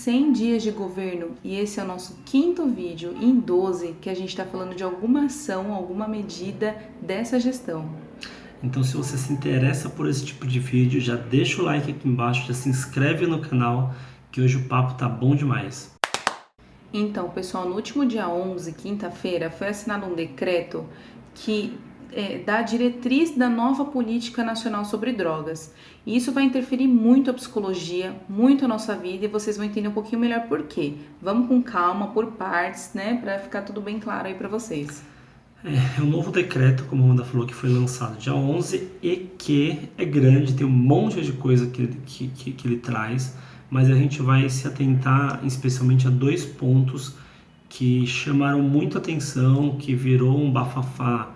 100 dias de governo e esse é o nosso 5º vídeo em 12 que a gente está falando de alguma ação, alguma medida dessa gestão. Então, se você se interessa por esse tipo de vídeo, já deixa o like aqui embaixo, já se inscreve no canal, que hoje o papo tá bom demais. Então, pessoal, no último dia 11, quinta-feira, foi assinado um decreto que dá a diretriz da nova política nacional sobre drogas. E isso vai interferir muito a psicologia, muito a nossa vida, e vocês vão entender um pouquinho melhor por quê. Vamos com calma, por partes, né, para ficar tudo bem claro aí para vocês. É um novo decreto, como a Amanda falou, que foi lançado dia 11 e que é grande, tem um monte de coisa que ele traz, mas a gente vai se atentar especialmente a 2 pontos que chamaram muito atenção, que virou um bafafá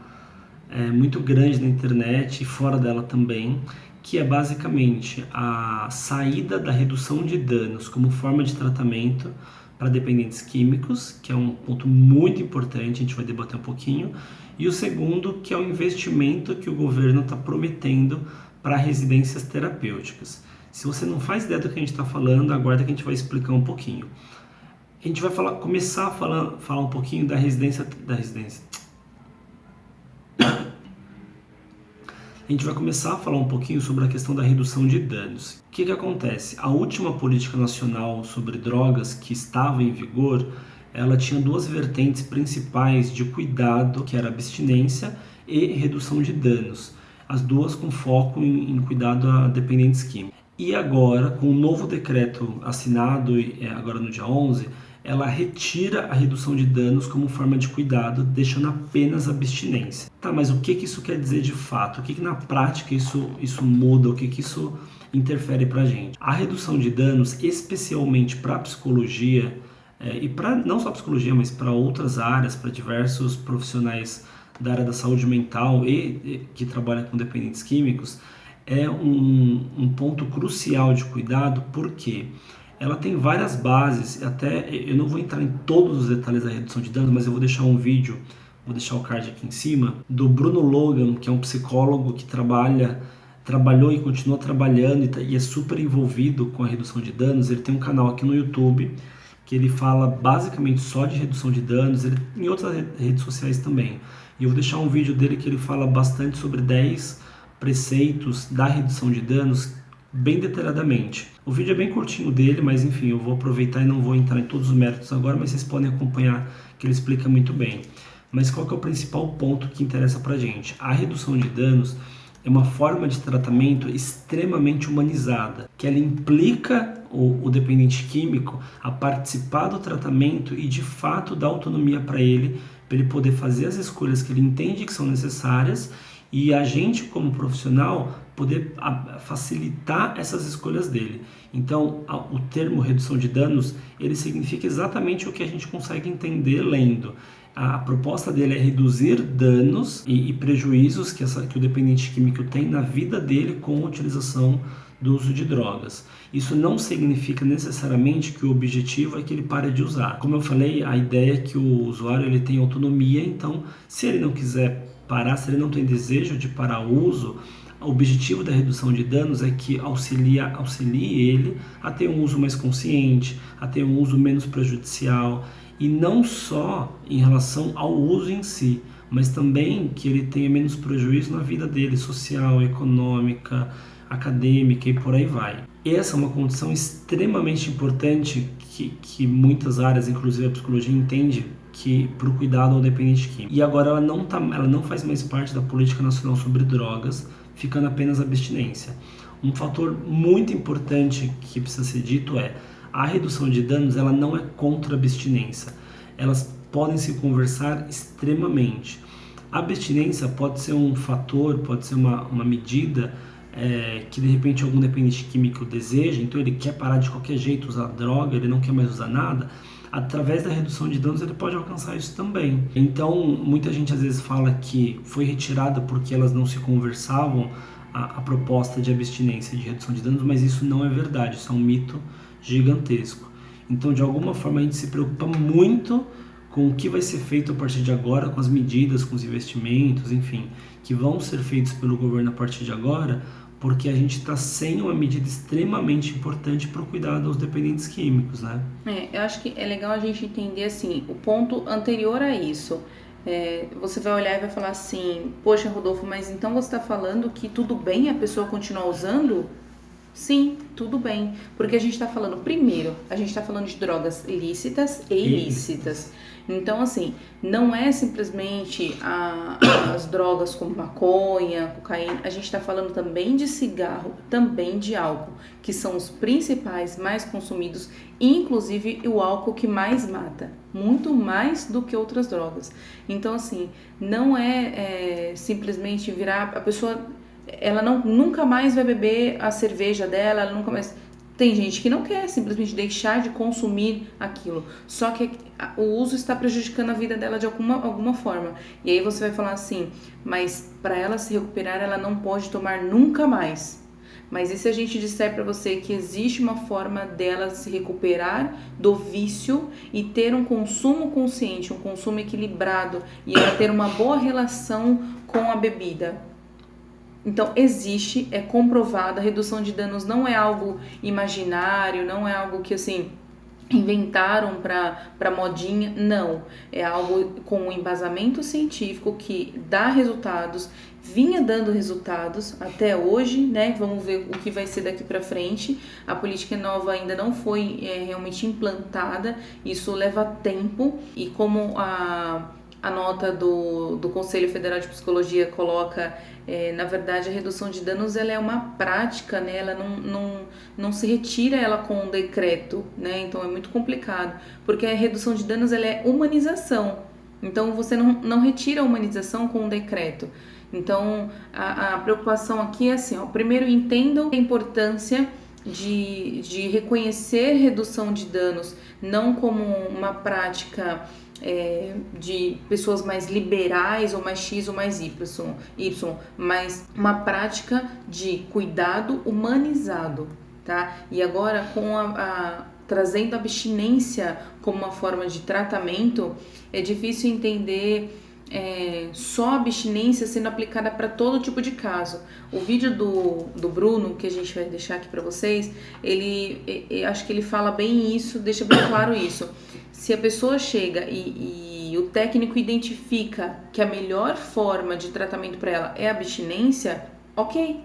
muito grande na internet e fora dela também, que é basicamente a saída da redução de danos como forma de tratamento para dependentes químicos, que é um ponto muito importante, a gente vai debater um pouquinho, e o segundo, que é o investimento que o governo está prometendo para residências terapêuticas. Se você não faz ideia do que a gente está falando, aguarda que a gente vai explicar um pouquinho. A gente vai começar a falar um pouquinho da residência. A gente vai começar a falar um pouquinho sobre a questão da redução de danos. O que acontece? A última política nacional sobre drogas que estava em vigor, ela tinha 2 vertentes principais de cuidado, que era abstinência e redução de danos. As duas com foco em cuidado a dependentes químicos. E agora, com o novo decreto assinado, agora no dia 11, ela retira a redução de danos como forma de cuidado, deixando apenas a abstinência. Tá, mas o que isso quer dizer de fato? O que na prática isso muda? O que isso interfere pra gente? A redução de danos, especialmente para psicologia, e para não só psicologia, mas para outras áreas, para diversos profissionais da área da saúde mental e que trabalham com dependentes químicos, é um ponto crucial de cuidado, porque ela tem várias bases, até eu não vou entrar em todos os detalhes da redução de danos, mas eu vou deixar um vídeo, vou deixar o card aqui em cima, do Bruno Logan, que é um psicólogo que trabalhou e continua trabalhando e é super envolvido com a redução de danos. Ele tem um canal aqui no YouTube que ele fala basicamente só de redução de danos, em outras redes sociais também. E eu vou deixar um vídeo dele que ele fala bastante sobre 10 preceitos da redução de danos, bem detalhadamente. O vídeo é bem curtinho dele, mas enfim, eu vou aproveitar e não vou entrar em todos os méritos agora, mas vocês podem acompanhar que ele explica muito bem. Mas qual que é o principal ponto que interessa pra gente? A redução de danos é uma forma de tratamento extremamente humanizada, que ela implica o dependente químico a participar do tratamento e de fato dá autonomia para ele poder fazer as escolhas que ele entende que são necessárias, e a gente, como profissional, poder facilitar essas escolhas dele. Então, o termo redução de danos, ele significa exatamente o que a gente consegue entender lendo. A proposta dele é reduzir danos e prejuízos que o dependente químico tem na vida dele com a utilização do uso de drogas. Isso não significa necessariamente que o objetivo é que ele pare de usar. Como eu falei, a ideia é que o usuário ele tem autonomia, então se ele não quiser parar, se ele não tem desejo de parar o uso, o objetivo da redução de danos é que auxilie ele a ter um uso mais consciente, a ter um uso menos prejudicial, e não só em relação ao uso em si, mas também que ele tenha menos prejuízo na vida dele, social, econômica, acadêmica e por aí vai. Essa é uma condição extremamente importante que muitas áreas, inclusive a psicologia, entende que para o cuidado ao dependente químico. E agora ela não faz mais parte da política nacional sobre drogas, ficando apenas a abstinência. Um fator muito importante que precisa ser dito é a redução de danos, ela não é contra a abstinência. Elas podem se conversar extremamente. A abstinência pode ser um fator, pode ser uma medida que de repente algum dependente químico deseja, então ele quer parar de qualquer jeito usar droga, ele não quer mais usar nada. Através da redução de danos ele pode alcançar isso também. Então muita gente às vezes fala que foi retirada porque elas não se conversavam a proposta de abstinência e de redução de danos, mas isso não é verdade, isso é um mito gigantesco. Então de alguma forma a gente se preocupa muito com o que vai ser feito a partir de agora, com as medidas, com os investimentos, enfim, que vão ser feitos pelo governo a partir de agora, porque a gente está sem uma medida extremamente importante para o cuidado aos dependentes químicos, né? Eu acho que é legal a gente entender, assim, o ponto anterior a isso. Você vai olhar e vai falar assim, poxa, Rodolfo, mas então você está falando que tudo bem a pessoa continuar usando? Sim, tudo bem, porque a gente está falando, primeiro, a gente está falando de drogas lícitas e ilícitas. Então, assim, não é simplesmente as drogas como maconha, cocaína, a gente está falando também de cigarro, também de álcool, que são os principais, mais consumidos, inclusive o álcool que mais mata, muito mais do que outras drogas. Então, assim, não é simplesmente virar a pessoa... Ela nunca mais vai beber a cerveja dela, ela nunca mais... Tem gente que não quer simplesmente deixar de consumir aquilo, só que o uso está prejudicando a vida dela de alguma forma. E aí você vai falar assim, mas para ela se recuperar, ela não pode tomar nunca mais. Mas e se a gente disser para você que existe uma forma dela se recuperar do vício e ter um consumo consciente, um consumo equilibrado e ela ter uma boa relação com a bebida? Então, existe, é comprovado, a redução de danos não é algo imaginário, não é algo que, assim, inventaram para modinha, não. É algo com um embasamento científico que dá resultados, vinha dando resultados até hoje, né? Vamos ver o que vai ser daqui para frente. A política nova ainda não foi realmente implantada, isso leva tempo e como a nota do Conselho Federal de Psicologia coloca, na verdade, a redução de danos ela é uma prática, né? Ela não se retira ela com um decreto, né? Então é muito complicado, porque a redução de danos ela é humanização. Então você não retira a humanização com um decreto. Então a preocupação aqui é assim, ó, primeiro entendam a importância de reconhecer redução de danos não como uma prática de pessoas mais liberais ou mais X ou mais Y, mas uma prática de cuidado humanizado, tá? E agora trazendo a abstinência como uma forma de tratamento, é difícil entender só a abstinência sendo aplicada para todo tipo de caso. O vídeo do Bruno, que a gente vai deixar aqui para vocês, acho que ele fala bem isso, deixa bem claro isso. Se a pessoa chega e o técnico identifica que a melhor forma de tratamento para ela é a abstinência, ok,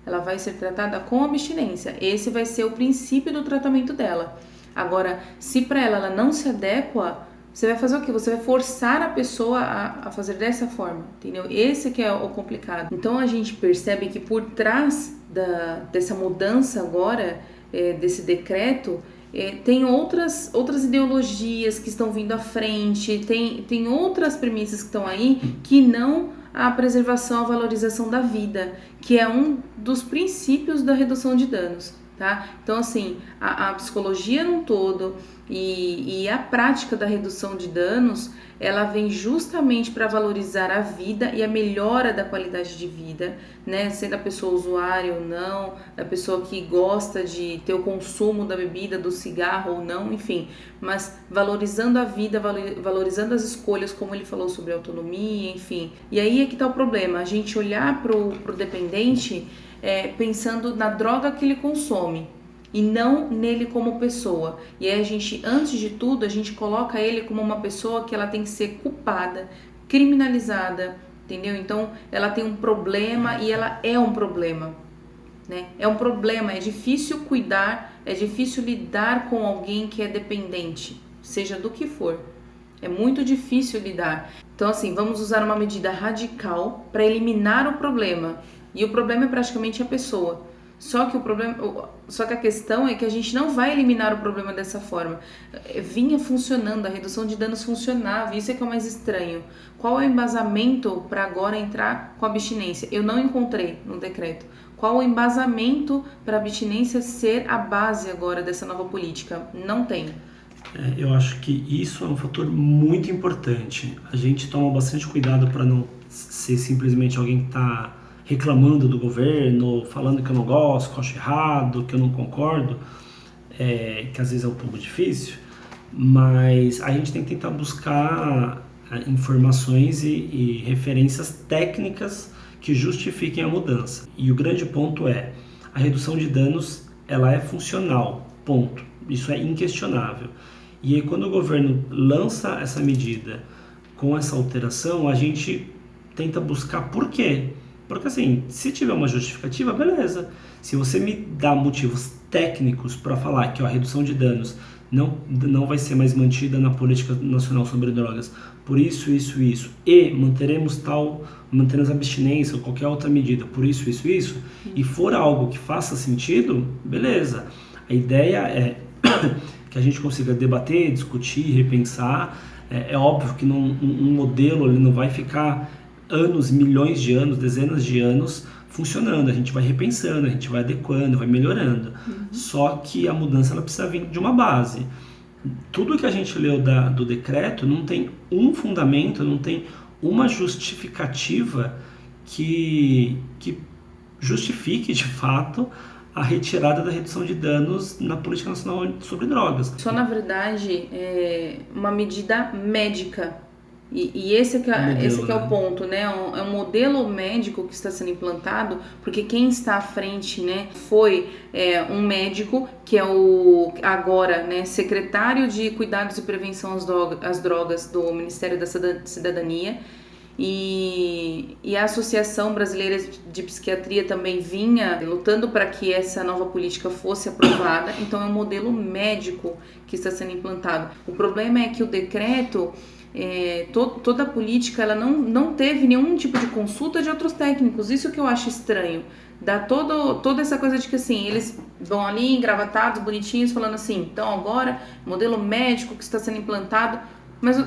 ela vai ser tratada com abstinência. Esse vai ser o princípio do tratamento dela. Agora, se para ela não se adequa, você vai fazer o quê? Você vai forçar a pessoa a fazer dessa forma, entendeu? Esse que é o complicado. Então a gente percebe que por trás dessa mudança agora, desse decreto, tem outras ideologias que estão vindo à frente, tem outras premissas que estão aí que não a preservação, a valorização da vida, que é um dos princípios da redução de danos, tá? Então, assim, a psicologia num todo e a prática da redução de danos, ela vem justamente para valorizar a vida e a melhora da qualidade de vida, né? Sendo a pessoa usuária ou não, a pessoa que gosta de ter o consumo da bebida, do cigarro ou não, enfim, mas valorizando a vida, valorizando as escolhas, como ele falou sobre autonomia, enfim. E aí é que tá o problema, a gente olhar pro dependente pensando na droga que ele consome e não nele como pessoa. E aí a gente, antes de tudo, a gente coloca ele como uma pessoa que ela tem que ser culpada, criminalizada, entendeu? Então ela tem um problema e ela é um problema, né? É um problema, é difícil cuidar, é difícil lidar com alguém que é dependente, seja do que for. É muito difícil lidar. Então, assim, vamos usar uma medida radical para eliminar o problema. E o problema é praticamente a pessoa. Só que a questão é que a gente não vai eliminar o problema dessa forma. Vinha funcionando, a redução de danos funcionava, isso é que é o mais estranho. Qual é o embasamento para agora entrar com a abstinência? Eu não encontrei no decreto. Qual o embasamento para a abstinência ser a base agora dessa nova política? Não tem. Eu acho que isso é um fator muito importante. A gente toma bastante cuidado para não ser simplesmente alguém que está reclamando do governo, falando que eu não gosto, que eu acho errado, que eu não concordo, que às vezes é um pouco difícil, mas a gente tem que tentar buscar informações e referências técnicas que justifiquem a mudança. E o grande ponto é, a redução de danos, ela é funcional, ponto. Isso é inquestionável. E aí, quando o governo lança essa medida com essa alteração, a gente tenta buscar por quê. Porque assim, se tiver uma justificativa, beleza. Se você me dá motivos técnicos para falar que a redução de danos não vai ser mais mantida na política nacional sobre drogas, por isso, e manteremos a abstinência ou qualquer outra medida, por isso, e for algo que faça sentido, beleza. A ideia é que a gente consiga debater, discutir, repensar. É óbvio que um modelo ele não vai ficar anos, milhões de anos, dezenas de anos funcionando. A gente vai repensando, a gente vai adequando, vai melhorando. Só que a mudança ela precisa vir de uma base. Tudo que a gente leu do decreto não tem um fundamento, não tem uma justificativa que justifique de fato a retirada da redução de danos na política nacional sobre drogas. Só, na verdade, é uma medida médica. E esse que é o ponto, né? É um modelo médico que está sendo implantado, porque quem está à frente, né, foi um médico que é o agora, né, secretário de Cuidados e Prevenção às Drogas do Ministério da Cidadania. E a Associação Brasileira de Psiquiatria também vinha lutando para que essa nova política fosse aprovada. Então é um modelo médico que está sendo implantado. O problema é que o decreto, toda a política, ela não teve nenhum tipo de consulta de outros técnicos. Isso que eu acho estranho. Dá toda essa coisa de que assim, eles vão ali engravatados, bonitinhos, falando assim, então agora, modelo médico que está sendo implantado, mas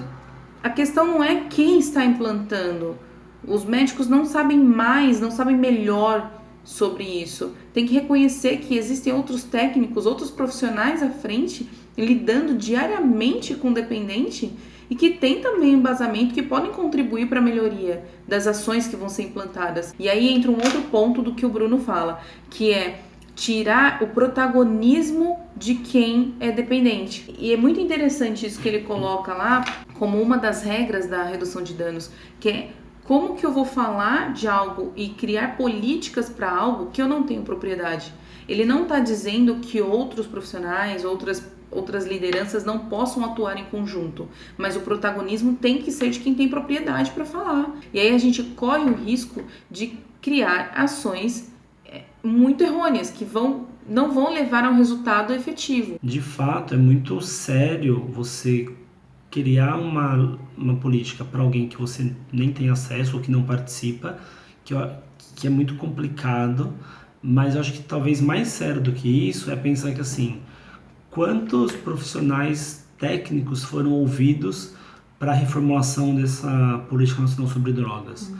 a questão não é quem está implantando. Os médicos não sabem mais, não sabem melhor sobre isso. Tem que reconhecer que existem outros técnicos, outros profissionais à frente, lidando diariamente com o dependente e que tem também embasamento, que podem contribuir para a melhoria das ações que vão ser implantadas. E aí entra um outro ponto do que o Bruno fala, que é tirar o protagonismo de quem é dependente. E é muito interessante isso que ele coloca lá como uma das regras da redução de danos, que é como que eu vou falar de algo e criar políticas para algo que eu não tenho propriedade. Ele não está dizendo que outros profissionais, outras lideranças não possam atuar em conjunto, mas o protagonismo tem que ser de quem tem propriedade para falar. E aí a gente corre o risco de criar ações muito errôneas, que não vão levar a um resultado efetivo. De fato, é muito sério você criar uma política para alguém que você nem tem acesso ou que não participa, que é muito complicado, mas eu acho que talvez mais sério do que isso é pensar que assim, quantos profissionais técnicos foram ouvidos para a reformulação dessa política nacional sobre drogas?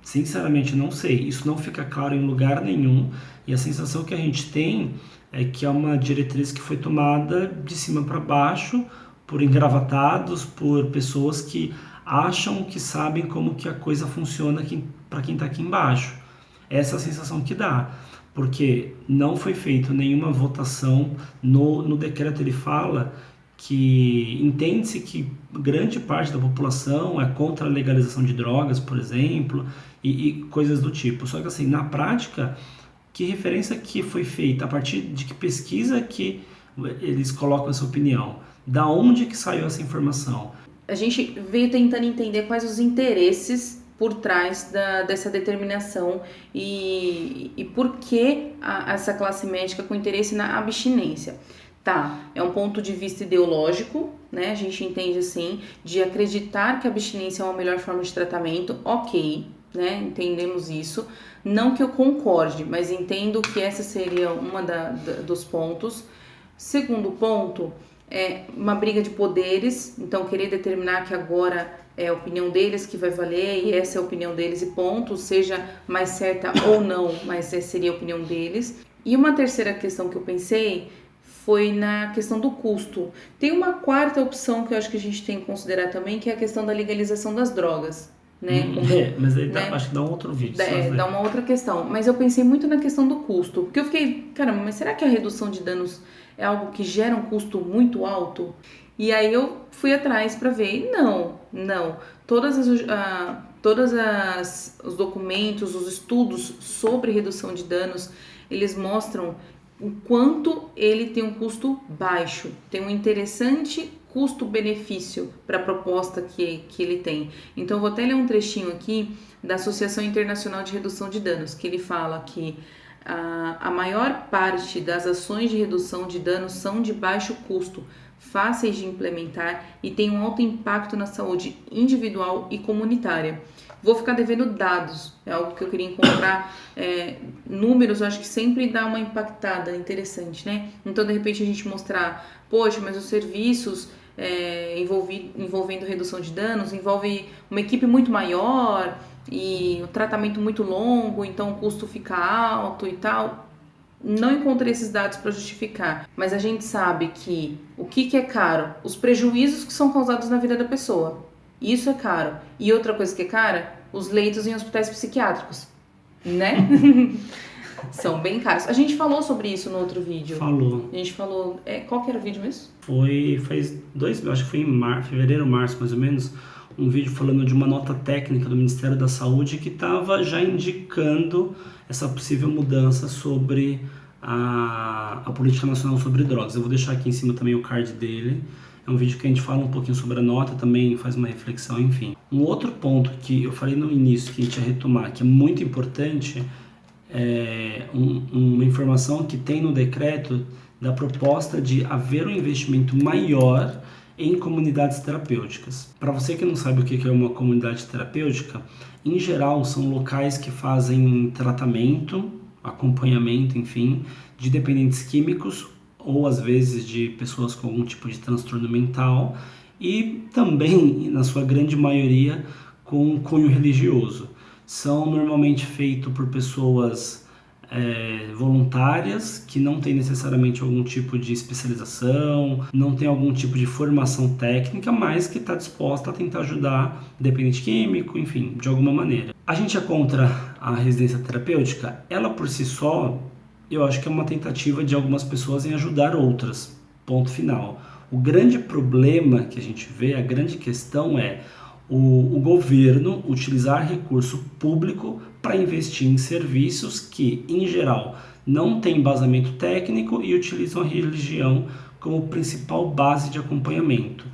Sinceramente, não sei. Isso não fica claro em lugar nenhum. E a sensação que a gente tem é que é uma diretriz que foi tomada de cima para baixo por engravatados, por pessoas que acham que sabem como que a coisa funciona para quem está aqui embaixo. Essa é a sensação que dá. Porque não foi feita nenhuma votação. No decreto ele fala que entende-se que grande parte da população é contra a legalização de drogas, por exemplo, e coisas do tipo. Só que assim, na prática, que referência que foi feita? A partir de que pesquisa que eles colocam essa opinião? Da onde que saiu essa informação? A gente veio tentando entender quais os interesses por trás dessa determinação e por que essa classe médica com interesse na abstinência. Tá, é um ponto de vista ideológico, né? A gente entende assim, de acreditar que a abstinência é uma melhor forma de tratamento, ok, né? Entendemos isso. Não que eu concorde, mas entendo que essa seria uma dos pontos. Segundo ponto, é uma briga de poderes, então querer determinar que agora é a opinião deles que vai valer e essa é a opinião deles e ponto, seja mais certa ou não, mas essa seria a opinião deles. E uma terceira questão que eu pensei foi na questão do custo. Tem uma quarta opção que eu acho que a gente tem que considerar também, que é a questão da legalização das drogas, né? Mas aí acho que dá um outro vídeo. Dá uma outra questão. Mas eu pensei muito na questão do custo, porque eu fiquei, caramba, mas será que a redução de danos é algo que gera um custo muito alto? E aí eu fui atrás para ver, não. Todos os documentos, os estudos sobre redução de danos, eles mostram o quanto ele tem um custo baixo, tem um interessante custo-benefício para a proposta que ele tem. Então, eu vou até ler um trechinho aqui da Associação Internacional de Redução de Danos, que ele fala que a maior parte das ações de redução de danos são de baixo custo, fáceis de implementar e têm um alto impacto na saúde individual e comunitária. Vou ficar devendo dados, é algo que eu queria encontrar, números, eu acho que sempre dá uma impactada interessante, né? Então, de repente, a gente mostrar, poxa, mas os serviços envolvendo redução de danos envolve uma equipe muito maior e o tratamento muito longo, então o custo fica alto e tal. Não encontrei esses dados para justificar, mas a gente sabe que o que é caro? Os prejuízos que são causados na vida da pessoa. Isso é caro. E outra coisa que é cara, os leitos em hospitais psiquiátricos, né? São bem caros. A gente falou sobre isso no outro vídeo. Falou. A gente falou... qual que era o vídeo mesmo? Faz 2, acho que foi em fevereiro, março, mais ou menos, um vídeo falando de uma nota técnica do Ministério da Saúde que estava já indicando essa possível mudança sobre a Política Nacional sobre Drogas. Eu vou deixar aqui em cima também o card dele. É um vídeo que a gente fala um pouquinho sobre a nota, também faz uma reflexão, enfim. Um outro ponto que eu falei no início, que a gente ia retomar, que é muito importante, é uma informação que tem no decreto da proposta de haver um investimento maior em comunidades terapêuticas. Para você que não sabe o que é uma comunidade terapêutica, em geral são locais que fazem tratamento, acompanhamento, enfim, de dependentes químicos ou às vezes de pessoas com algum tipo de transtorno mental e também, na sua grande maioria, com cunho religioso. São normalmente feitos por pessoas voluntárias que não têm necessariamente algum tipo de especialização, não tem algum tipo de formação técnica, mas que está disposta a tentar ajudar dependente químico, enfim, de alguma maneira. A gente é contra a residência terapêutica? Ela por si só, eu acho que é uma tentativa de algumas pessoas em ajudar outras, ponto final. O grande problema que a gente vê, a grande questão é o governo utilizar recurso público para investir em serviços que, em geral, não têm embasamento técnico e utilizam a religião como principal base de acompanhamento.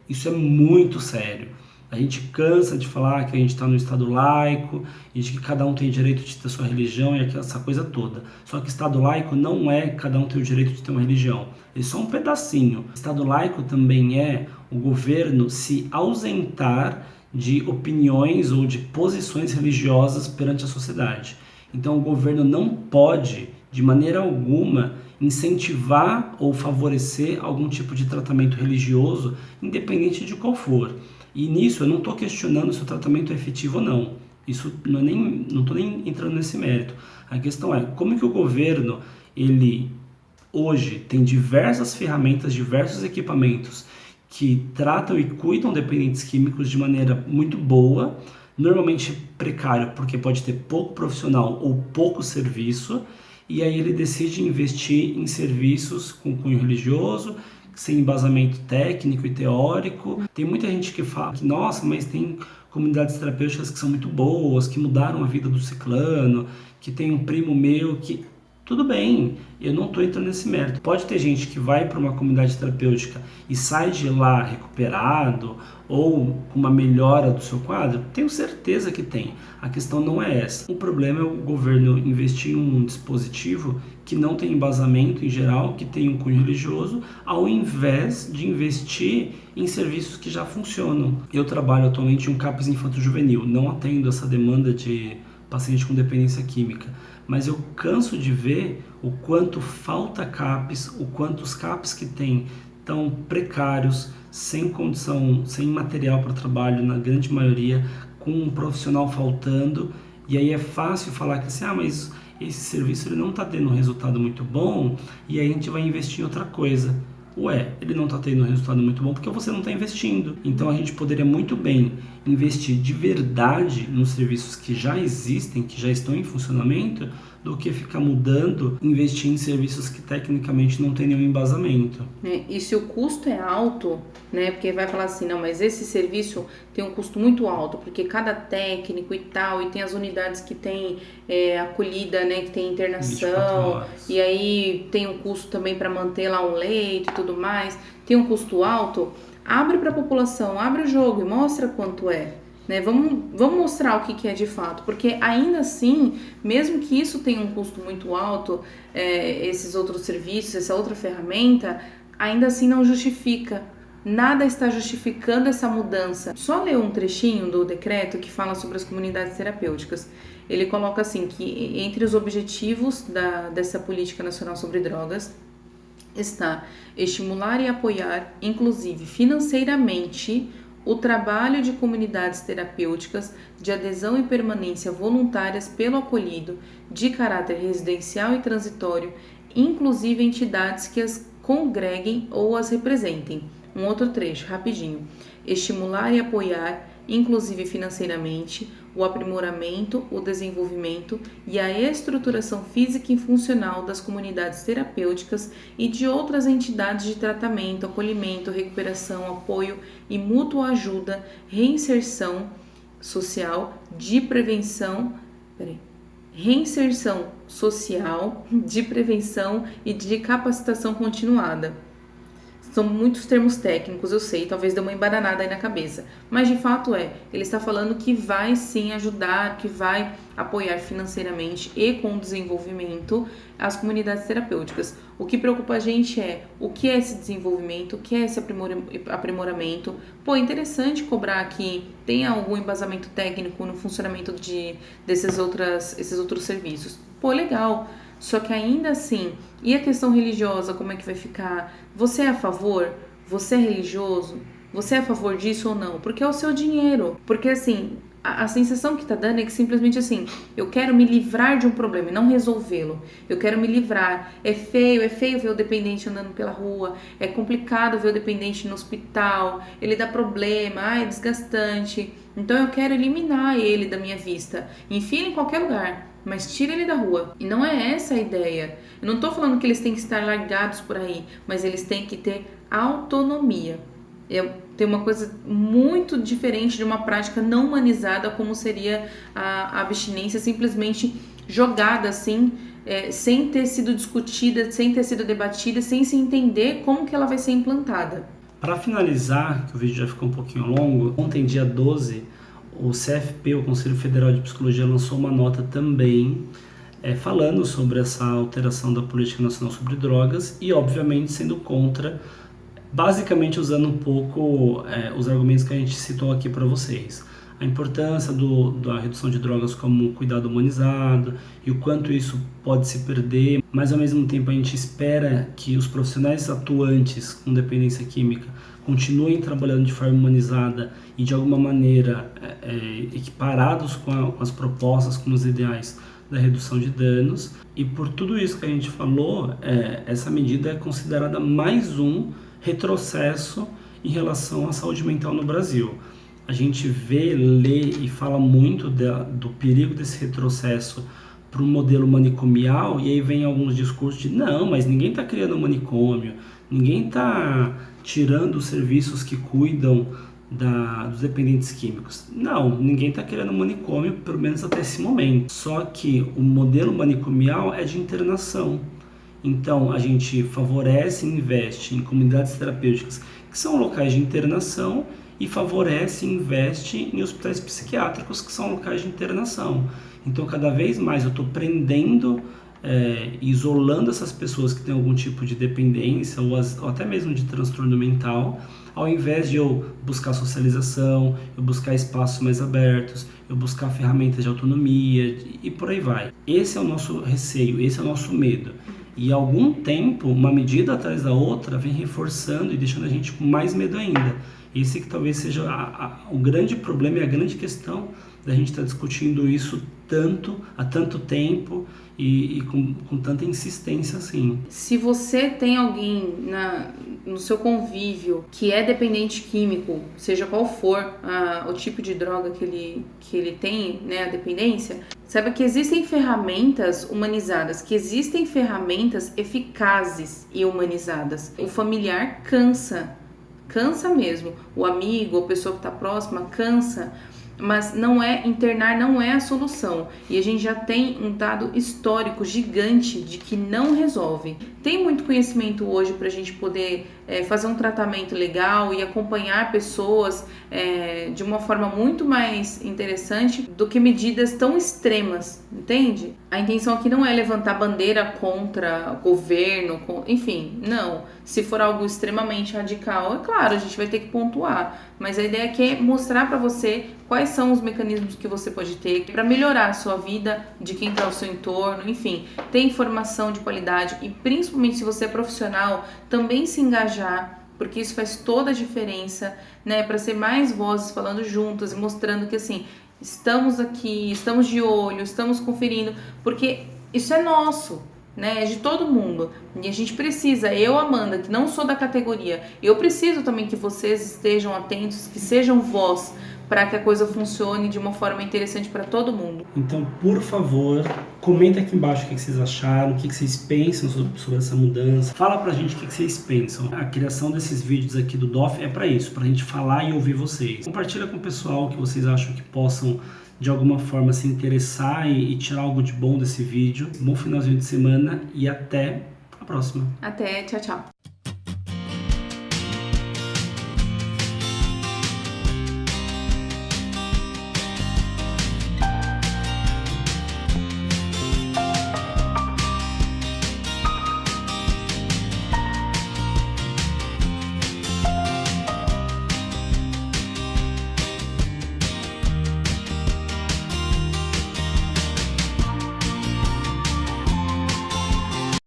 Isso é muito sério. A gente cansa de falar que a gente está no Estado laico e de que cada um tem direito de ter sua religião e essa coisa toda. Só que Estado laico não é cada um ter o direito de ter uma religião. É só um pedacinho. Estado laico também é o governo se ausentar de opiniões ou de posições religiosas perante a sociedade. Então o governo não pode, de maneira alguma, incentivar ou favorecer algum tipo de tratamento religioso, independente de qual for. E nisso eu não estou questionando se o tratamento é efetivo ou não. Isso não estou nem entrando nesse mérito. A questão é como que o governo, ele hoje tem diversas ferramentas, diversos equipamentos que tratam e cuidam dependentes químicos de maneira muito boa, normalmente precário, porque pode ter pouco profissional ou pouco serviço, e aí ele decide investir em serviços com cunho religioso, sem embasamento técnico e teórico. Tem muita gente que fala que, nossa, mas tem comunidades terapêuticas que são muito boas, que mudaram a vida do ciclano, que tem um primo meu que... Tudo bem, eu não estou entrando nesse mérito. Pode ter gente que vai para uma comunidade terapêutica e sai de lá recuperado ou com uma melhora do seu quadro? Tenho certeza que tem. A questão não é essa. O problema é o governo investir em um dispositivo que não tem embasamento em geral, que tem um cunho religioso, ao invés de investir em serviços que já funcionam. Eu trabalho atualmente em um CAPS infanto-juvenil, não atendo essa demanda de paciente com dependência química, mas eu canso de ver o quanto falta CAPs, o quanto os CAPs que tem tão precários, sem condição, sem material para trabalho, na grande maioria, com um profissional faltando, e aí é fácil falar que assim, mas esse serviço ele não está tendo um resultado muito bom, e aí a gente vai investir em outra coisa. Ué, ele não está tendo um resultado muito bom porque você não está investindo. Então a gente poderia muito bem investir de verdade nos serviços que já existem, que já estão em funcionamento, do que ficar mudando, investir em serviços que tecnicamente não tem nenhum embasamento. E se o custo é alto, né, porque vai falar assim, não, mas esse serviço tem um custo muito alto, porque cada técnico e tal, e tem as unidades que tem acolhida, né, que tem internação, e aí tem um custo também para manter lá um leito e tudo mais, tem um custo alto, abre para a população, abre o jogo e mostra quanto é. Né? Vamos mostrar o que é de fato, porque ainda assim, mesmo que isso tenha um custo muito alto, esses outros serviços, essa outra ferramenta, ainda assim não justifica. Nada está justificando essa mudança. Só ler um trechinho do decreto que fala sobre as comunidades terapêuticas. Ele coloca assim que entre os objetivos dessa política nacional sobre drogas está estimular e apoiar, inclusive financeiramente, o trabalho de comunidades terapêuticas de adesão e permanência voluntárias pelo acolhido, de caráter residencial e transitório, inclusive entidades que as congreguem ou as representem. Um outro trecho, rapidinho. Estimular e apoiar, inclusive financeiramente, o aprimoramento, o desenvolvimento e a estruturação física e funcional das comunidades terapêuticas e de outras entidades de tratamento, acolhimento, recuperação, apoio e mútua ajuda, reinserção social, de prevenção, reinserção social, de prevenção e de capacitação continuada. São muitos termos técnicos, eu sei, talvez dê uma embaranada aí na cabeça. Mas de fato ele está falando que vai sim ajudar, que vai apoiar financeiramente e com desenvolvimento as comunidades terapêuticas. O que preocupa a gente é o que é esse desenvolvimento, o que é esse aprimoramento. Pô, é interessante cobrar que tenha algum embasamento técnico no funcionamento esses outros serviços. Pô, legal. Só que ainda assim, e a questão religiosa, como é que vai ficar? Você é a favor? Você é religioso? Você é a favor disso ou não? Porque é o seu dinheiro. Porque assim, a sensação que tá dando é que simplesmente assim, eu quero me livrar de um problema e não resolvê-lo. Eu quero me livrar. É feio ver o dependente andando pela rua. É complicado ver o dependente no hospital. Ele dá problema, é desgastante. Então eu quero eliminar ele da minha vista. Enfia ele em qualquer lugar, mas tira ele da rua. E não é essa a ideia. Eu não tô falando que eles têm que estar largados por aí, mas eles têm que ter autonomia. Tem uma coisa muito diferente de uma prática não humanizada, como seria a abstinência simplesmente jogada assim, sem ter sido discutida, sem ter sido debatida, sem se entender como que ela vai ser implantada. Para finalizar, que o vídeo já ficou um pouquinho longo, ontem, dia 12, o CFP, o Conselho Federal de Psicologia, lançou uma nota também falando sobre essa alteração da Política Nacional sobre Drogas e, obviamente, sendo contra, basicamente usando um pouco os argumentos que a gente citou aqui para vocês. A importância da redução de drogas como um cuidado humanizado e o quanto isso pode se perder, mas ao mesmo tempo a gente espera que os profissionais atuantes com dependência química continuem trabalhando de forma humanizada e de alguma maneira equiparados com as propostas, com os ideais da redução de danos. E por tudo isso que a gente falou, essa medida é considerada mais um retrocesso em relação à saúde mental no Brasil. A gente vê, lê e fala muito do perigo desse retrocesso para um modelo manicomial, e aí vem alguns discursos de não, mas ninguém está criando um manicômio, ninguém está tirando os serviços que cuidam dos dependentes químicos. Não, ninguém está criando um manicômio, pelo menos até esse momento. Só que o modelo manicomial é de internação. Então, a gente favorece e investe em comunidades terapêuticas que são locais de internação e favorece e investe em hospitais psiquiátricos que são locais de internação. Então, cada vez mais eu estou prendendo, isolando essas pessoas que têm algum tipo de dependência ou até mesmo de transtorno mental, ao invés de eu buscar socialização, eu buscar espaços mais abertos, eu buscar ferramentas de autonomia e por aí vai. Esse é o nosso receio, esse é o nosso medo. E há algum tempo, uma medida atrás da outra vem reforçando e deixando a gente com mais medo ainda. Esse que talvez seja o grande problema e a grande questão da gente estar discutindo isso há tanto tempo e com tanta insistência assim. Se você tem alguém no seu convívio que é dependente químico, seja qual for o tipo de droga que ele tem, né, a dependência, saiba que existem ferramentas humanizadas, que existem ferramentas eficazes e humanizadas. O familiar cansa mesmo. O amigo, a pessoa que está próxima cansa. Mas internar não é a solução. E a gente já tem um dado histórico gigante de que não resolve. Tem muito conhecimento hoje para a gente poder fazer um tratamento legal e acompanhar pessoas de uma forma muito mais interessante do que medidas tão extremas, entende? A intenção aqui não é levantar bandeira contra governo, enfim, não. Se for algo extremamente radical, é claro, a gente vai ter que pontuar. Mas a ideia aqui é mostrar para você quais são os mecanismos que você pode ter para melhorar a sua vida, de quem está ao seu entorno, enfim, ter informação de qualidade e principalmente se você é profissional, também se engajar, porque isso faz toda a diferença, né, para ser mais vozes falando juntas e mostrando que assim, estamos aqui, estamos de olho, estamos conferindo, porque isso é nosso, né, é de todo mundo, e a gente precisa, eu, Amanda, que não sou da categoria, eu preciso também que vocês estejam atentos, que sejam voz, para que a coisa funcione de uma forma interessante para todo mundo. Então, por favor, comenta aqui embaixo o que vocês acharam, o que vocês pensam sobre essa mudança. Fala pra gente o que vocês pensam. A criação desses vídeos aqui do DOF é para isso, pra gente falar e ouvir vocês. Compartilha com o pessoal que vocês acham que possam de alguma forma se interessar e tirar algo de bom desse vídeo. Bom finalzinho de semana e até a próxima. Até, tchau, tchau.